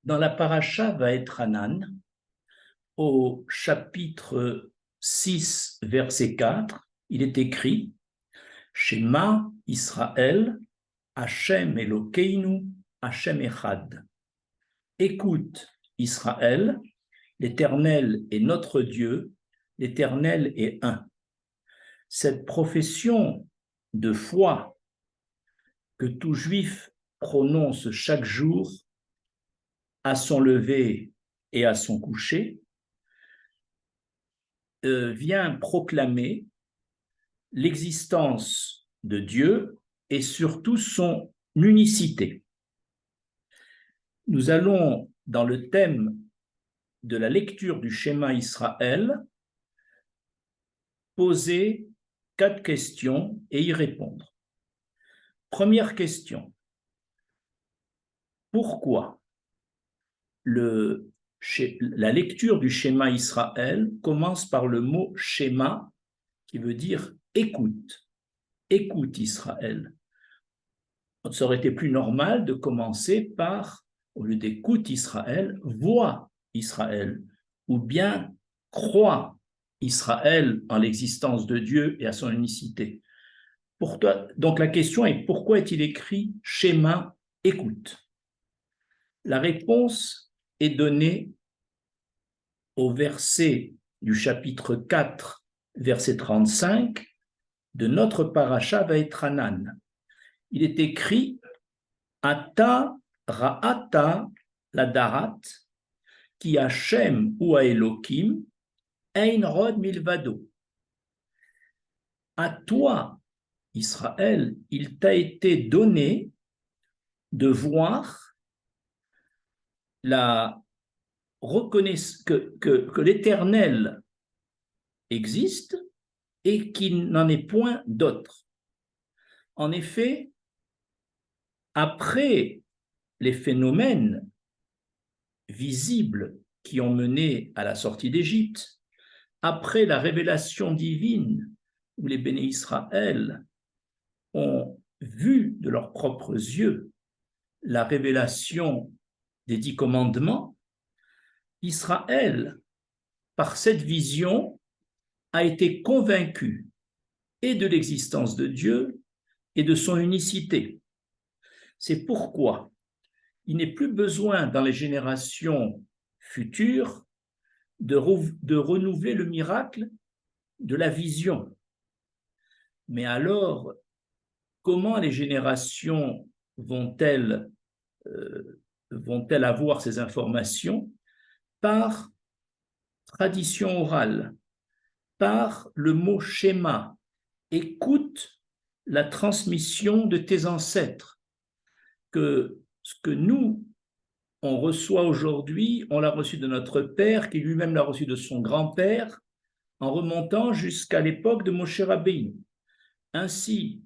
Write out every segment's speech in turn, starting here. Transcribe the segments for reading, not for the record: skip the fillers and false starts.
Dans la paracha Vaetranan, au chapitre 6, verset 4, il est écrit « Shema Israël, Hashem Elokeinu, Hashem Echad » Écoute Israël, l'Éternel est notre Dieu, l'Éternel est un. Cette profession de foi que tout juif prononce chaque jour à son lever et à son coucher vient proclamer l'existence de Dieu et surtout son unicité. Nous allons, dans le thème de la lecture du schéma Israël, poser 4 questions et y répondre. Première question. Pourquoi la lecture du schéma Israël commence par le mot schéma qui veut dire écoute. Écoute Israël. Ça aurait été plus normal de commencer par, au lieu d'écoute Israël, vois Israël, ou bien crois Israël en l'existence de Dieu et à son unicité. Donc la question est, pourquoi est-il écrit schéma écoute? La réponse est donnée au verset du chapitre 4, verset 35 de notre paracha Vaetranan. Il est écrit Ata ra'ata la darat ki Hashem ou Elohim ein rod milvado. À toi, Israël, il t'a été donné de voir la reconnaissance que l'Éternel existe et qu'il n'en est point d'autre. En effet, après les phénomènes visibles qui ont mené à la sortie d'Égypte, après la révélation divine où les béné Israël ont vu de leurs propres yeux la révélation des 10 commandements, Israël, par cette vision, a été convaincu et de l'existence de Dieu et de son unicité. C'est pourquoi il n'est plus besoin dans les générations futures de renouveler le miracle de la vision. Mais alors, comment les générations vont-elles avoir ces informations? Par tradition orale, par le mot schéma. Écoute la transmission de tes ancêtres, que ce que nous, on reçoit aujourd'hui, on l'a reçu de notre père, qui lui-même l'a reçu de son grand-père, en remontant jusqu'à l'époque de Moshe Rabbeinu. Ainsi,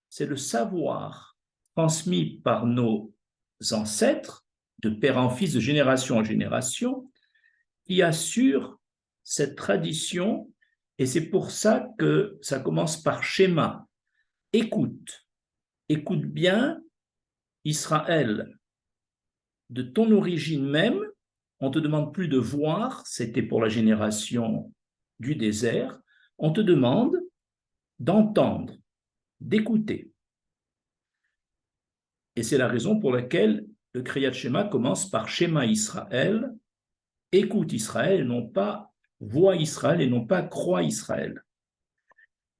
c'est le savoir transmis par nos ancêtres, de père en fils, de génération en génération, qui assure cette tradition, et c'est pour ça que ça commence par schéma. Écoute bien, Israël, de ton origine même, on ne te demande plus de voir, c'était pour la génération du désert, on te demande d'entendre, d'écouter. Et c'est la raison pour laquelle le Kriyat Shema commence par Shema Israël, écoute Israël, et non pas vois Israël, et non pas crois Israël.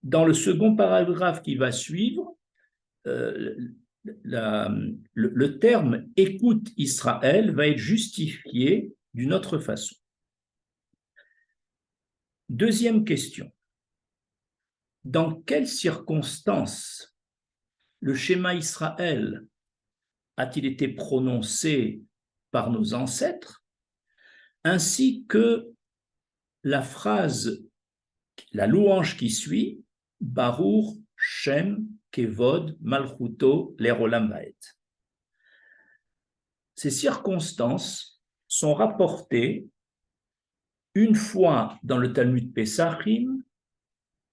Dans le second paragraphe qui va suivre, le terme « écoute Israël » va être justifié d'une autre façon. Deuxième question. Dans quelles circonstances le schéma Israël a-t-il été prononcé par nos ancêtres, ainsi que la phrase, la louange qui suit, « Baruch Shem Kevod Malchuto Lerolam Vaed ». Ces circonstances sont rapportées une fois dans le Talmud Pesachim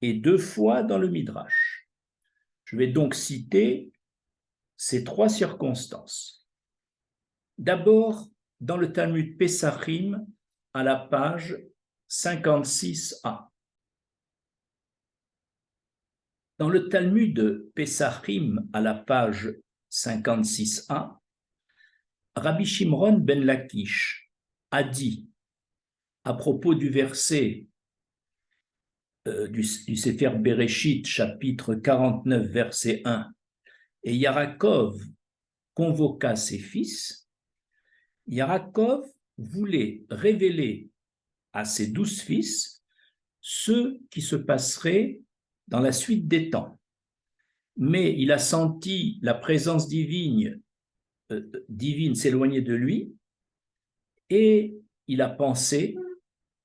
et 2 fois dans le Midrash. Je vais donc citer ces 3 circonstances. D'abord, dans le Talmud Pesachim à la page 56a. Dans le Talmud Pesachim à la page 56a, Rabbi Shimron ben Lakish a dit à propos du verset du Sefer Bereshit, chapitre 49, verset 1, et Yarakov convoqua ses fils, Yarakov voulait révéler à ses 12 fils ce qui se passerait dans la suite des temps. Mais il a senti la présence divine s'éloigner de lui et il a pensé,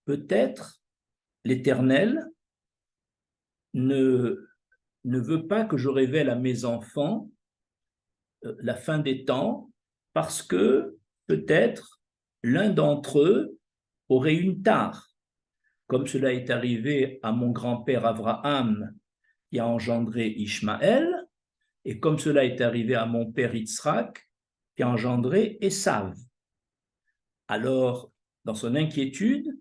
peut-être l'Éternel ne veut pas que je révèle à mes enfants la fin des temps parce que peut-être l'un d'entre eux aurait une tare, comme cela est arrivé à mon grand-père Abraham qui a engendré Ishmaël, et comme cela est arrivé à mon père Yitzhak qui a engendré Esav. Alors, dans son inquiétude,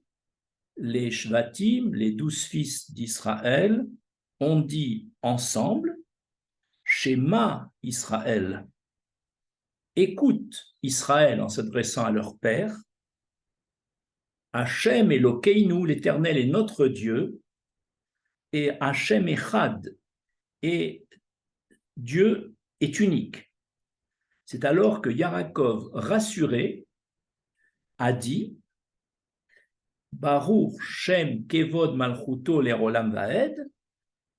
les Shvatim, les 12 fils d'Israël, ont dit ensemble, Shema Israël, écoute Israël en s'adressant à leur père, Hachem Elokeinu, l'Éternel est notre Dieu, et Hachem Echad, et Dieu est unique. C'est alors que Yarakov, rassuré, a dit Baruch Shem Kevod Malchuto Lerolam Vaed,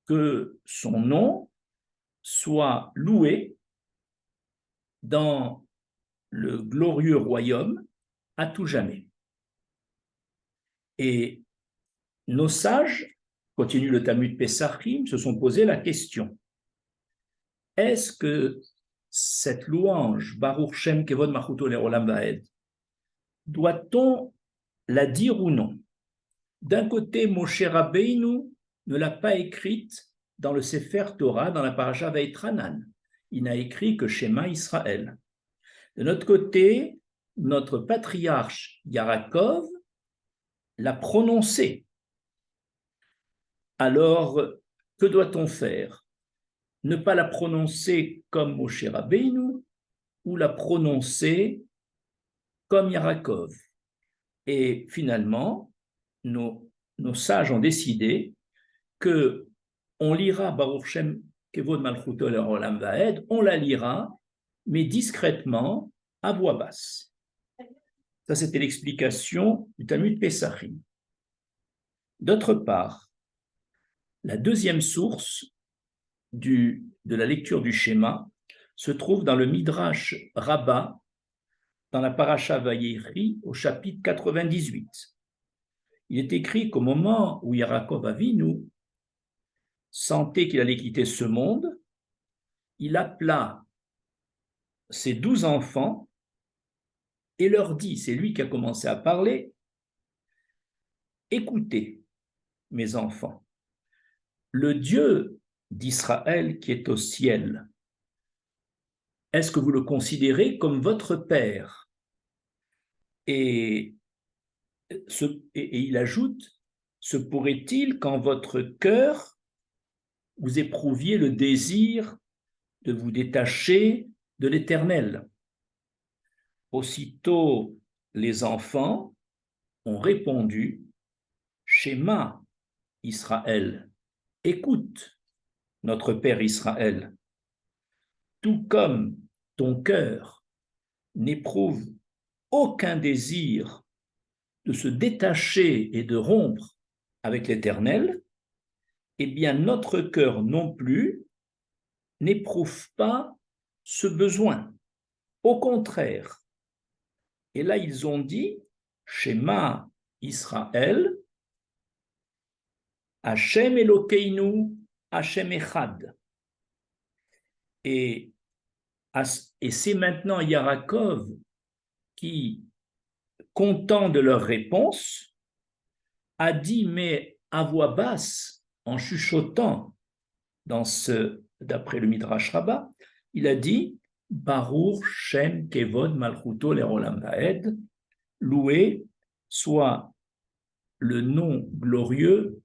que son nom soit loué dans le glorieux royaume à tout jamais. Et nos sages, continue le Talmud Pesachim, se sont posé la question, est-ce que cette louange, Baruch Shem Kevod Malchuto Lerolam Vaed, doit-on la dire ou non? D'un côté, Moshe Rabbeinu ne l'a pas écrite dans le Sefer Torah, dans la paracha Veitranan. Il n'a écrit que Shema Israël. De notre côté, notre patriarche Yarakov l'a prononcé. Alors, que doit-on faire? Ne pas la prononcer comme Moshe Rabbeinu ou la prononcer comme Yarakov? Et finalement, nos sages ont décidé que on lira Baruch Shem Kevod Malchuto Lerolam Vaed, on la lira, mais discrètement, à voix basse. Ça, c'était l'explication du Talmud Pesachim. D'autre part, la deuxième source de la lecture du schéma se trouve dans le Midrash Rabbah, dans la paracha Vayéri, au chapitre 98. Il est écrit qu'au moment où Yarakov Avinu sentait qu'il allait quitter ce monde, il appela ses 12 enfants et leur dit, c'est lui qui a commencé à parler, écoutez, mes enfants, le Dieu d'Israël qui est au ciel, est-ce que vous le considérez comme votre Père? Et il ajoute, se pourrait-il qu'en votre cœur, vous éprouviez le désir de vous détacher de l'Éternel? Aussitôt, les enfants ont répondu, Shema Israël, écoute notre Père Israël, tout comme ton cœur n'éprouve aucun désir de se détacher et de rompre avec l'Éternel, eh bien notre cœur non plus n'éprouve pas ce besoin. Au contraire. Et là, ils ont dit, Shema Israël, Hachem Elokeinu, Hachem Echad. Et c'est maintenant Yarakov qui, content de leur réponse, a dit, mais à voix basse, en chuchotant, d'après le Midrash Rabbah, il a dit, Baruch Shem Kevod Malchuto Lerolam Vaed, loué soit le nom glorieux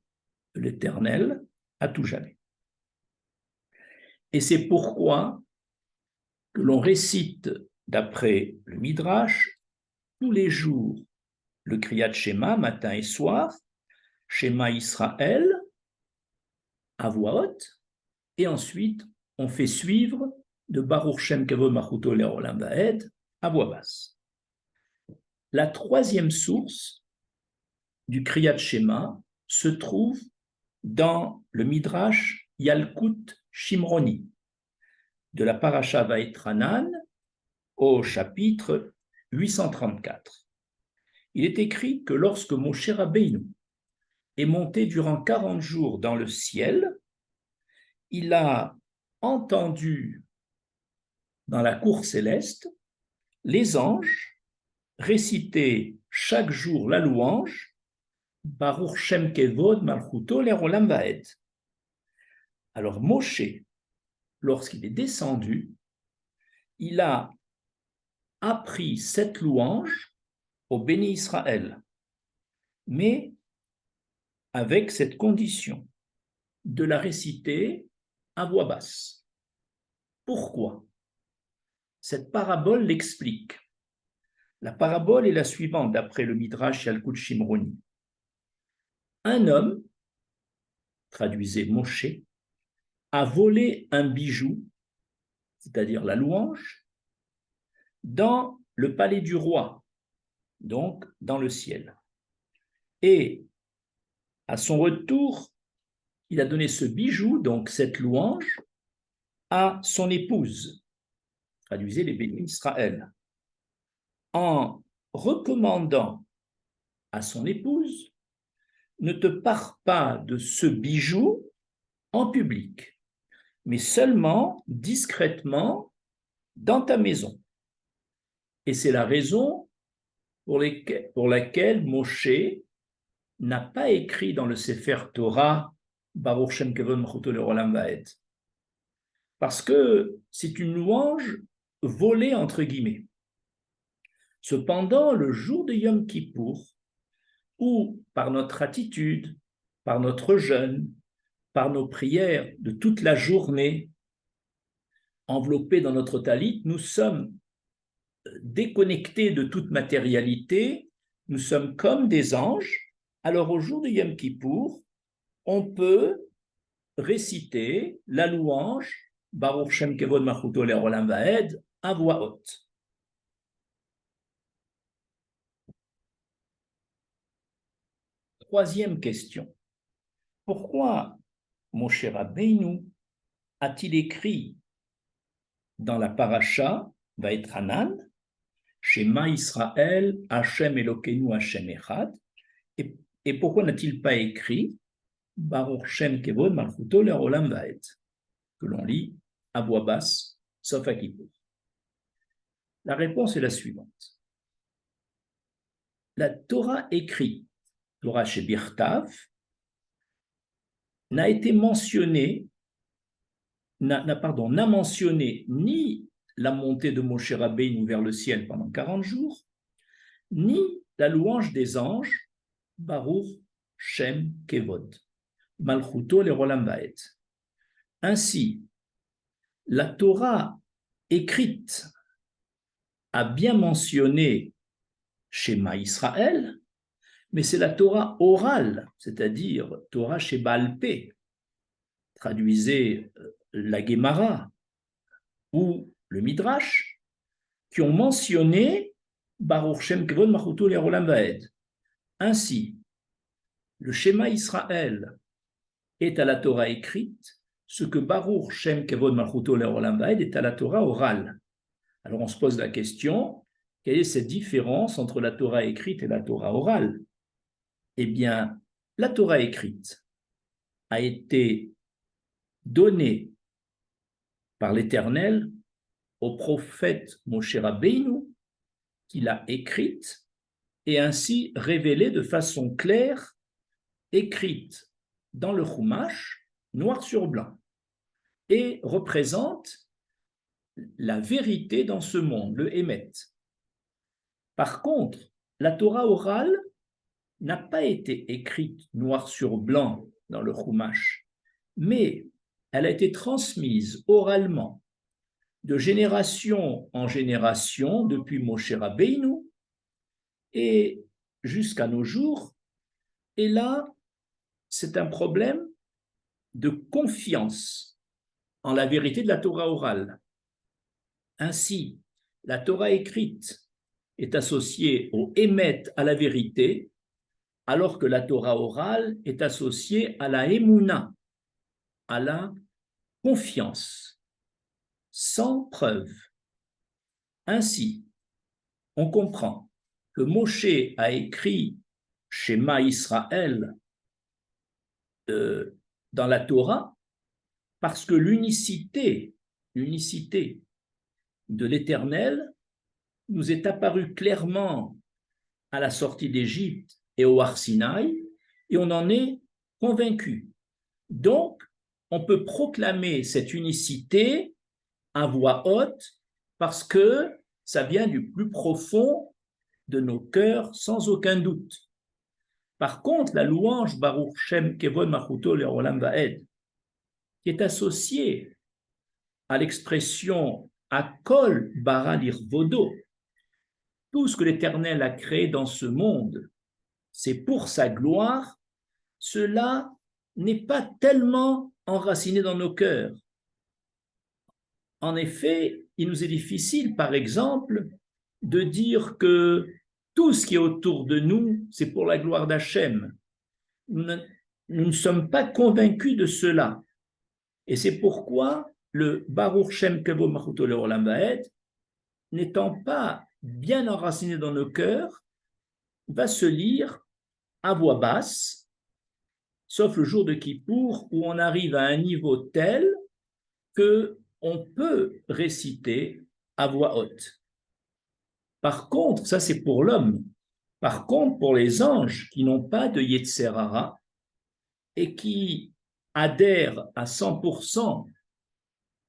de l'Éternel à tout jamais. Et c'est pourquoi que l'on récite, d'après le Midrash, tous les jours le Kriyat Shema, matin et soir, Shema Israël, à voix haute, et ensuite on fait suivre de Baruch Shem Kevod Malchuto Lerolam Vaed à voix basse. La troisième source du Kriyat Shema se trouve dans le Midrash Yalkut Shimroni, de la Parasha Vaetranan au chapitre 834. Il est écrit que lorsque Moshe Rabbeinu est monté durant 40 jours dans le ciel, il a entendu dans la cour céleste les anges réciter chaque jour la louange Baruch Shem Kevod Malchuto Lerolam Vaed. Alors Moshe, lorsqu'il est descendu, il a appris cette louange au béni Israël, mais avec cette condition de la réciter à voix basse. Pourquoi? Cette parabole l'explique. La parabole est la suivante, d'après le Midrash Yalkut Shimroni. Un homme, traduisez Moshe, a volé un bijou, c'est-à-dire la louange, dans le palais du roi, donc dans le ciel. Et à son retour, il a donné ce bijou, donc cette louange, à son épouse, traduisez les bénis Israël, en recommandant à son épouse: ne te pare pas de ce bijou en public, mais seulement discrètement dans ta maison. Et c'est la raison pour laquelle Moshe n'a pas écrit dans le Sefer Torah Baruch Shem Kevod Malchuto Lerolam Vaed, parce que c'est une louange volée entre guillemets. Cependant, le jour de Yom Kippour, où par notre attitude, par notre jeûne, par nos prières de toute la journée, enveloppés dans notre talit, nous sommes déconnectés de toute matérialité, nous sommes comme des anges. Alors au jour de Yom Kippour, on peut réciter la louange Baruch Shem Kevod Malchuto Lerolam Vaed à voix haute. Troisième question. Pourquoi Moshe Rabbeinu a-t-il écrit dans la paracha Vaetranan Shema Israël, Hashem Elokeinu, Hashem Echad, et pourquoi n'a-t-il pas écrit Baruch Shem Kevod Malchuto Lerolam Vaed, que l'on lit à voix basse, sauf à Kippour? La réponse est la suivante. La Torah écrite, Torah Shebirtav, n'a mentionné ni la montée de Moshe Rabbeinu vers le ciel pendant 40 jours, ni la louange des anges, Baruch Shem Kevod, Malchuto Lerolam Vaed. Ainsi, la Torah écrite a bien mentionné Shema Israël, mais c'est la Torah orale, c'est-à-dire Torah Sheba'al Peh, traduisez la Gemara ou le Midrash, qui ont mentionné Baruch Shem Kevod Malchuto Lerolam Vaed. Ainsi, le Shema Israël est à la Torah écrite, ce que Baruch Shem Kevod Malchuto Lerolam Vaed est à la Torah orale. Alors on se pose la question, quelle est cette différence entre la Torah écrite et la Torah orale? Eh bien, la Torah écrite a été donnée par l'Éternel au prophète Moshe Rabbeinu, qui l'a écrite et ainsi révélée de façon claire, écrite dans le Chumash, noir sur blanc, et représente la vérité dans ce monde, le Hémet. Par contre, la Torah orale n'a pas été écrite noir sur blanc dans le Chumash, mais elle a été transmise oralement de génération en génération depuis Moshe Rabbeinu et jusqu'à nos jours. Et là, c'est un problème de confiance en la vérité de la Torah orale. Ainsi, la Torah écrite est associée au Hémet, à la vérité, alors que la Torah orale est associée à la Emouna, à la confiance, sans preuve. Ainsi, on comprend que Moshe a écrit Shema Israël dans la Torah parce que l'unicité de l'Éternel nous est apparue clairement à la sortie d'Égypte et au Har Sinaï, et on en est convaincu. Donc, on peut proclamer cette unicité à voix haute parce que ça vient du plus profond de nos cœurs, sans aucun doute. Par contre, la louange Baruch Shem Kevod Machuto Le'olam Va'ed, qui est associée à l'expression Akol Bara Lirvodo, tout ce que l'Éternel a créé dans ce monde, c'est pour sa gloire, cela n'est pas tellement enraciné dans nos cœurs. En effet, il nous est difficile, par exemple, de dire que tout ce qui est autour de nous, c'est pour la gloire d'Hachem. Nous ne sommes pas convaincus de cela. Et c'est pourquoi le Baruch Shem Kevod Machuto Le'olam Va'ed, n'étant pas bien enraciné dans nos cœurs, va se lire à voix basse, sauf le jour de Kippour, où on arrive à un niveau tel qu'on peut réciter à voix haute. Par contre, ça c'est pour l'homme. Par contre, pour les anges qui n'ont pas de Yetzer Hara et qui adhèrent à 100%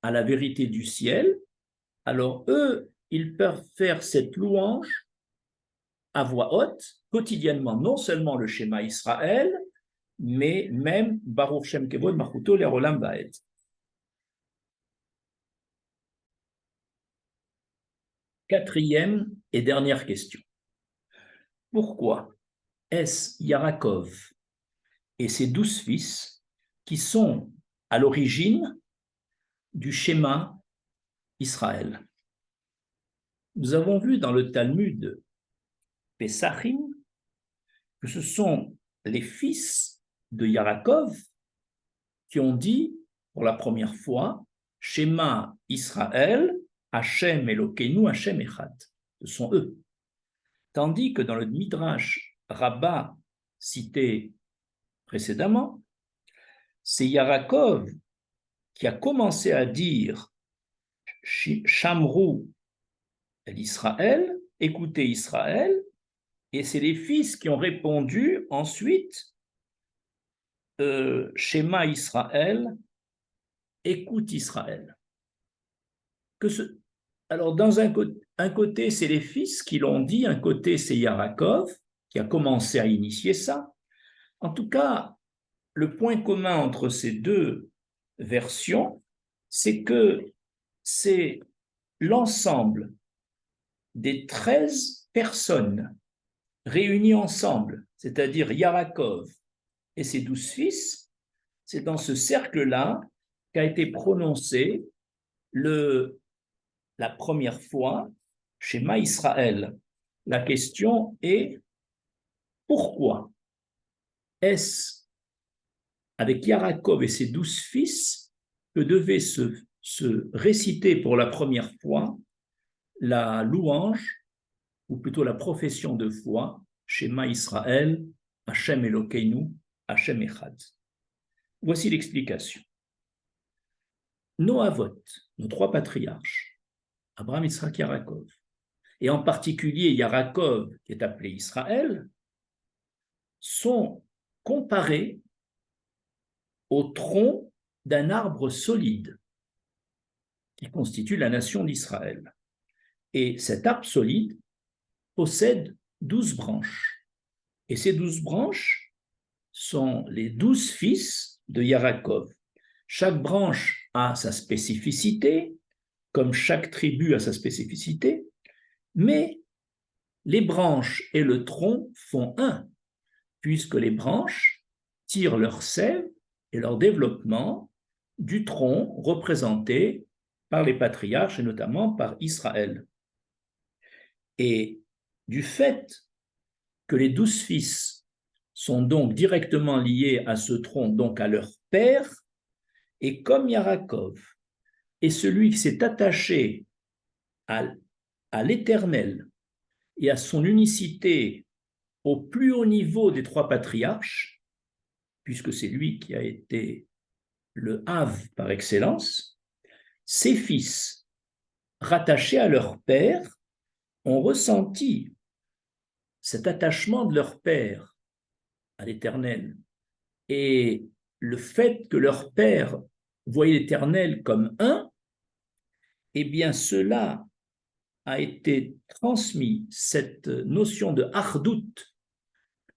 à la vérité du ciel, alors eux, ils peuvent faire cette louange à voix haute, quotidiennement, non seulement le schéma Israël, mais même Baruch Shem Kevod Machuto Le'olam Va'ed. Quatrième et dernière question. Pourquoi est-ce Yarakov et ses 12 fils qui sont à l'origine du schéma Israël? Nous avons vu dans le Talmud Pesachim que ce sont les fils de Yarakov qui ont dit pour la première fois Shema Israël, Hachem Elokeinu, Hachem Echad. Ce sont eux. Tandis que dans le Midrash Rabbah cité précédemment, c'est Yarakov qui a commencé à dire Shamrou l'Israël, écoutez Israël, et c'est les fils qui ont répondu ensuite Shema Israël, écoute Israël. Alors, dans un côté, c'est les fils qui l'ont dit, un côté, c'est Yarakov qui a commencé à initier ça. En tout cas, le point commun entre ces deux versions, c'est que c'est l'ensemble des 13 personnes réunies ensemble, c'est-à-dire Yarakov et ses 12 fils, c'est dans ce cercle-là qu'a été prononcé la première fois Shema Israël. La question est pourquoi est-ce avec Yarakov et ses 12 fils que devait se réciter pour la première fois la louange, ou plutôt la profession de foi, Shema Israël, Hachem Elokeinu, Hachem Echad. Voici l'explication. Nos avot, nos 3 patriarches, Abraham, Yitzhak, Yarakov, et en particulier Yarakov, qui est appelé Israël, sont comparés au tronc d'un arbre solide qui constitue la nation d'Israël. Et cet arbre solide possède 12 branches. Et ces 12 branches sont les 12 fils de Yarakov. Chaque branche a sa spécificité, comme chaque tribu a sa spécificité, mais les branches et le tronc font un, puisque les branches tirent leur sève et leur développement du tronc représenté par les patriarches et notamment par Israël. Et du fait que les 12 fils sont donc directement liés à ce tronc, donc à leur père, et comme Yarakov est celui qui s'est attaché à l'Éternel et à son unicité au plus haut niveau des 3 patriarches, puisque c'est lui qui a été le Hav par excellence, ses fils, rattachés à leur père, ont ressenti cet attachement de leur père à l'Éternel et le fait que leur père voyait l'Éternel comme un, eh bien cela a été transmis, cette notion de Achdout,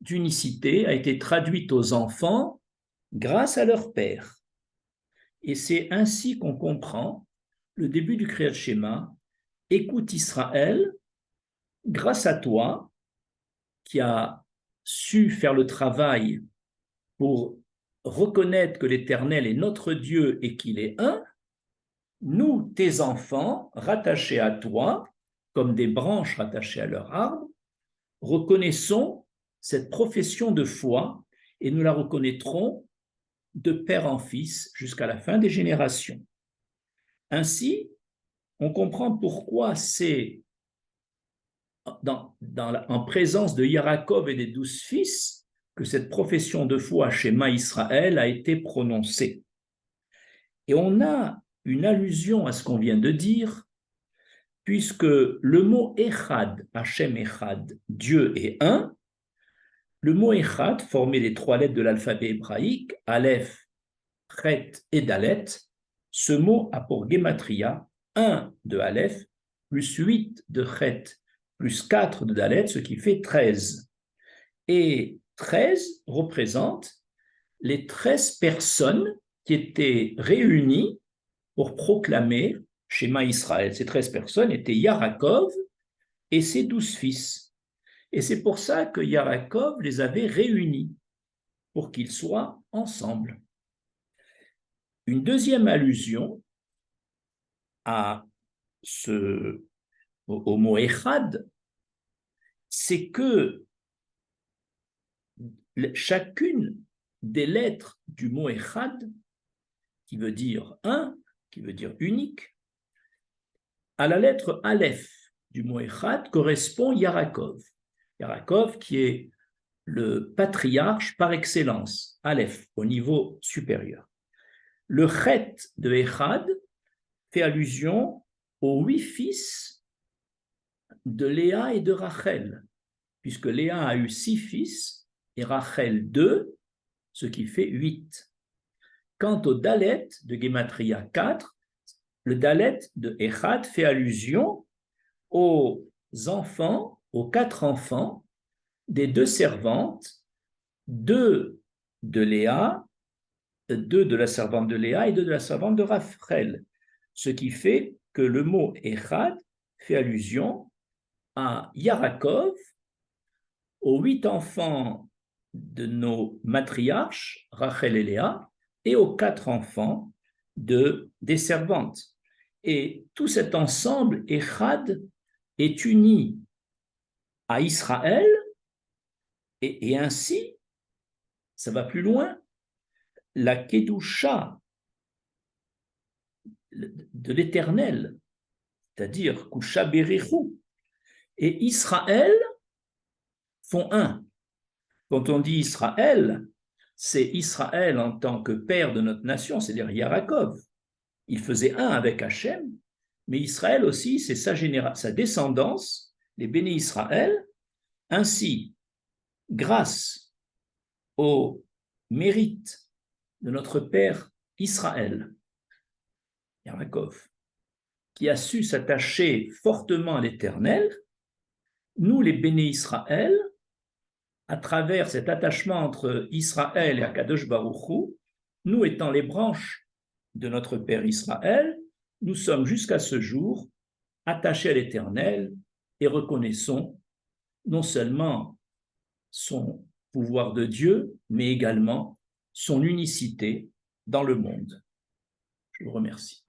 d'unicité, a été traduite aux enfants grâce à leur père. Et c'est ainsi qu'on comprend le début du Kriyat Shema. Écoute Israël, grâce à toi, qui as su faire le travail pour reconnaître que l'Éternel est notre Dieu et qu'il est un, nous, tes enfants, rattachés à toi, comme des branches rattachées à leur arbre, reconnaissons cette profession de foi et nous la reconnaîtrons de père en fils jusqu'à la fin des générations. Ainsi, on comprend pourquoi c'est en présence de Yarakov et des 12 fils que cette profession de foi Shema Israël a été prononcée. Et on a une allusion à ce qu'on vient de dire, puisque le mot Echad, Hachem Echad, Dieu est un, le mot Echad, formé des 3 lettres de l'alphabet hébraïque, Aleph, Chet et Dalet, ce mot a pour gematria 1 de Aleph plus 8 de Chet plus 4 de Dalet, ce qui fait 13. Et 13 représente les 13 personnes qui étaient réunies pour proclamer Shema Israël. Ces 13 personnes étaient Yarakov et ses 12 fils. Et c'est pour ça que Yarakov les avait réunis, pour qu'ils soient ensemble. Une deuxième allusion au mot Echad, c'est que chacune des lettres du mot Echad, qui veut dire un, qui veut dire unique, à la lettre Aleph du mot Echad correspond Yarakov. Yarakov qui est le patriarche par excellence, Aleph, au niveau supérieur. Le Chet de Echad fait allusion aux 8 fils de Léa et de Rachel, puisque Léa a eu 6 fils et Rachel 2, ce qui fait 8. Quant au Dalet de Gematria 4, le Dalet de Echad fait allusion aux enfants, aux 4 enfants des 2 servantes, 2 de Léa, 2 de la servante de Léa et 2 de la servante de Rachel, ce qui fait que le mot Echad fait allusion à Yarakov, aux 8 enfants de nos matriarches, Rachel et Léa, et aux 4 enfants des servantes. Et tout cet ensemble, Echad, est uni à Israël, et ainsi, ça va plus loin, la Kedusha de l'Éternel, c'est-à-dire Kusha Berichu, et Israël font un. Quand on dit Israël, c'est Israël en tant que père de notre nation, c'est-à-dire Yarakov. Il faisait un avec Hachem, mais Israël aussi, c'est sa descendance, les béné Israël. Ainsi, grâce au mérite de notre père Israël, Yarakov, qui a su s'attacher fortement à l'Éternel, nous, les béné Israël, à travers cet attachement entre Israël et Akadosh Baruch Hu, nous étant les branches de notre Père Israël, nous sommes jusqu'à ce jour attachés à l'Éternel et reconnaissons non seulement son pouvoir de Dieu, mais également son unicité dans le monde. Je vous remercie.